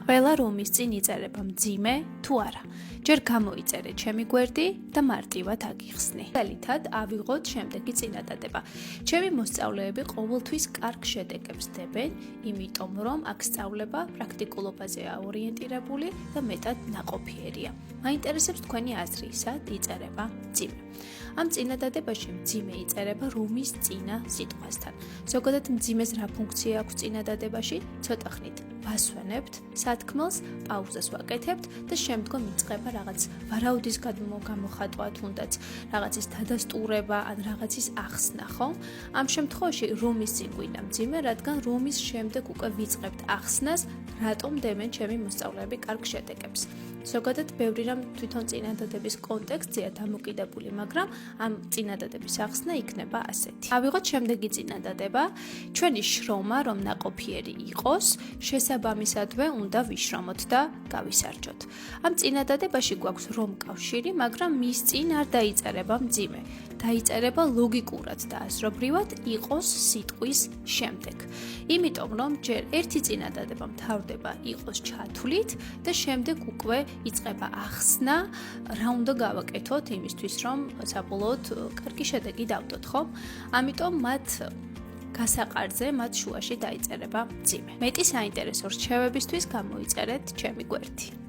ყველა რომის წინ იწერება მძიმე თუ არა. ჯერ გამოიწერე ჩემი გვერდი და მარტივად აგიხსნი. მაგალითად, ავიღოთ შემდეგი წინადადება. ჩემი მოსწავლეები ყოველთვის კარგ შედეგებს დებენ, იმიტომ რომ აქ სწავლება პრაქტიკულობაზეა ორიენტირებული და მეტად ნაყოფიერია. მაინტერესებს თქვენი აზრი, სად იწერება მძიმე. ამ წინადადებაში მძიმე იწერება რომის წინა სიტყვასთან. ზოგადად მძიმეს რა ფუნქცია აქვს წინადადებაში? ცოტა ხნით ვასვენებთ სათქმელს, პაუზას ვაკეთებთ და შემდგომ იწყება რაღაც ვარაუდის გამოხატვა, თუნდაც რაღაცის დადასტურება ან რაღაცის ახსნა, ხო? ამ შემთხვევაში რომის წინ გვინდა მძიმე, რადგან რომის შემდეგ უკვე ვიწყებთ ახსნას, რატომ დებენ ჩემი მოსწავლეები კარგ შედეგებს. ზოგადად ბევრი რამ თვითონ წინადადების კონტექსტზეა დამოკიდებული, მაგრამ ამ წინადადების ახსნა იქნება ასეთი. ავიღოთ შემდეგი წინადადება, ჩვენი შრომა რომ ნაყოფიერი იყოს, შესაბამისადვე უნდა ვიშრომოთ და გავისარჯოთ. ამ წინადადებაში გვაქვს რომ კავშირი, მაგრამ მის წინ არ დაიწერება მძიმე. დაიწერება ლოგიკურად და აზრობრივად იყოს სიტყვის შემდეგ. იმიტომ რომ ჯერ ერთი წინადადება მთავრდება იყოს ჩათვლით და შემდეგ უკვე იწყება ახსნა, რა უნდა გავაკეთოთ იმისთვის, რომ საბოლოოდ კარგი შედეგი დავდოთ, ხო? ამიტომ მათ გასაყარზე, მათ შუაში დაიწერება მძიმე. მეტი საინტერესო რჩევებისთვის გამოიწერეთ ჩემი გვერდი.